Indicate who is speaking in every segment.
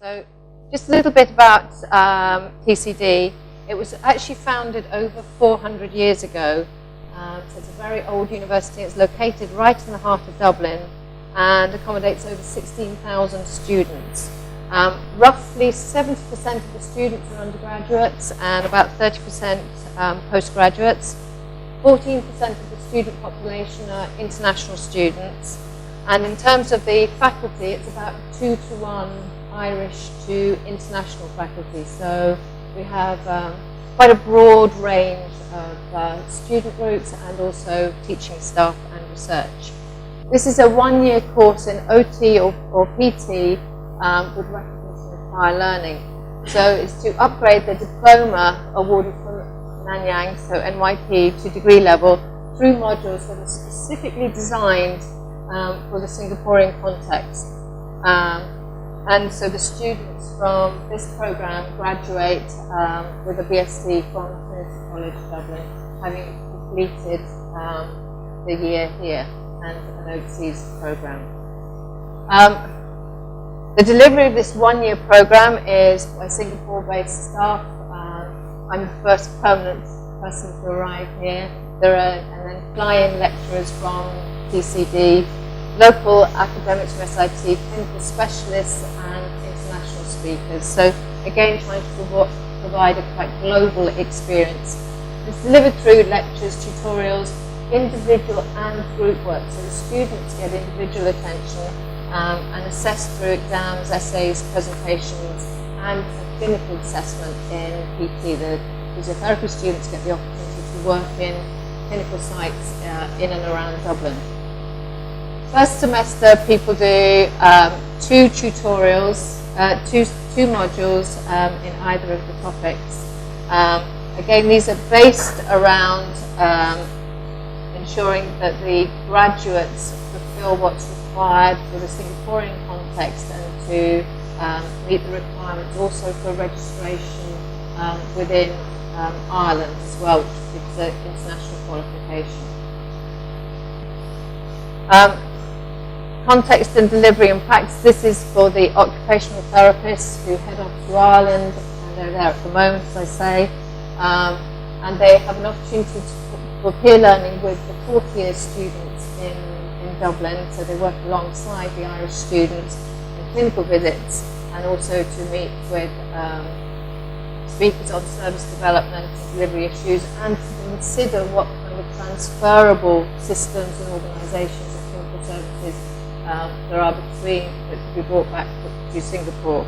Speaker 1: So just a little bit about TCD. It was actually founded over 400 years ago. So it's a very old university. It's located right in the heart of Dublin and accommodates over 16,000 students. Roughly 70% of the students are undergraduates and about 30% postgraduates. 14% of the student population are international students. And in terms of the faculty, it's about 2-to-1 Irish to international faculty. So we have quite a broad range of student groups and also teaching staff and research. This is a one-year course in OT or PT with recognition of prior learning. So it's to upgrade the diploma awarded from Nanyang, so NYP, to degree level through modules that are specifically designed for the Singaporean context. And so the students from this program graduate with a BSc from Trinity College, Dublin, having completed the year here and an overseas program. The delivery of this one-year program is by Singapore-based staff. I'm the first permanent person to arrive here. There are and then fly-in lecturers from TCD, local academics from SIT, clinical specialists, and international speakers. So again, trying to provide a quite global experience. It's delivered through lectures, tutorials, individual and group work. So the students get individual attention and assessed through exams, essays, presentations, and clinical assessment in PT. The physiotherapy students get the opportunity to work in clinical sites in and around Dublin. First semester, people do 2 tutorials, two modules in either of the topics. Again, these are based around ensuring that the graduates fulfill what's required for the Singaporean context and to meet the requirements also for registration within Ireland as well, which is an international qualification. Context and delivery and practice. This is for the occupational therapists who head off to Ireland, and they're there at the moment, as I say. And they have an opportunity for peer learning with the fourth year students in Dublin. So they work alongside the Irish students in clinical visits and also to meet with speakers on service development and delivery issues and to consider what kind of transferable systems and organisations of clinical services there are between that could be brought back to Singapore.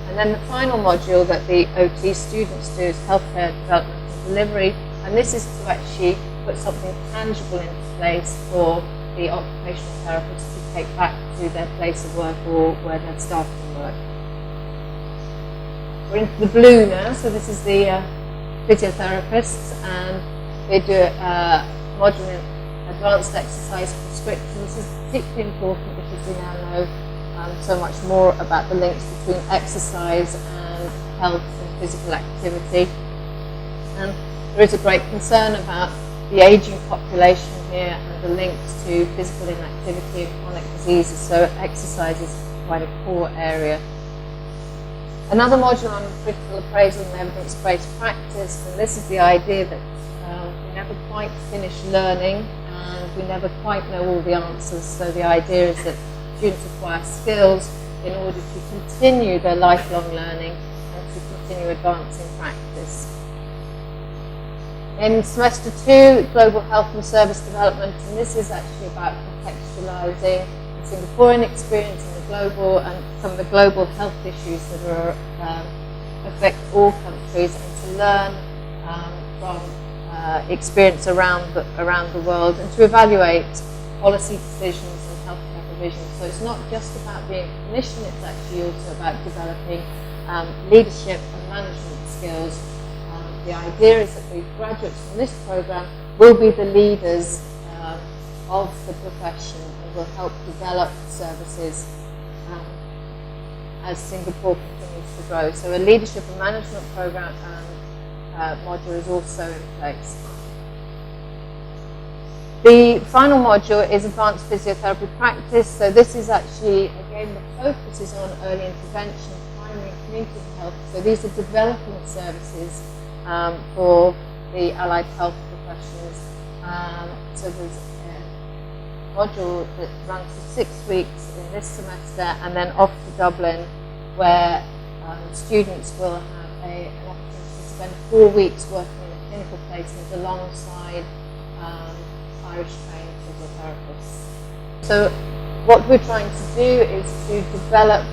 Speaker 1: And then the final module that the OT students do is healthcare development and delivery, and this is to actually put something tangible into place for the occupational therapists to take back to their place of work or where they're starting work. We're into the blue now, so this is the physiotherapists, and they do a module in advanced exercise prescription. This is particularly important because we now know so much more about the links between exercise and health and physical activity. And there is a great concern about the ageing population here and the links to physical inactivity and chronic diseases, so exercise is quite a core area. Another module on critical appraisal and evidence-based practice, and this is the idea that we never quite finish learning and we never quite know all the answers, so the idea is that students acquire skills in order to continue their lifelong learning and to continue advancing practice. In semester 2, global health and service development, and this is actually about contextualising the Singaporean experience and the global and some of the global health issues that are affect all countries, and to learn from experience around the world and to evaluate policy decisions and healthcare provision. So it's not just about being a clinician, it's actually also about developing leadership and management skills. The idea is that the graduates from this program will be the leaders of the profession and will help develop services as Singapore continues to grow. So a leadership and management program module is also in place. The final module is advanced physiotherapy practice. So this is actually, again, the focus is on early intervention, community health. So these are development services for the allied health professionals. So there's a module that runs for 6 weeks in this semester, and then off to Dublin, where students will have an opportunity to spend 4 weeks working in a clinical placement alongside Irish-trained physiotherapists. So what we're trying to do is to develop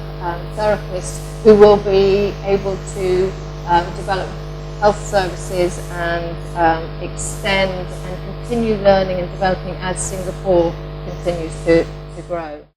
Speaker 1: therapists who will be able to develop health services and extend and continue learning and developing as Singapore continues to grow.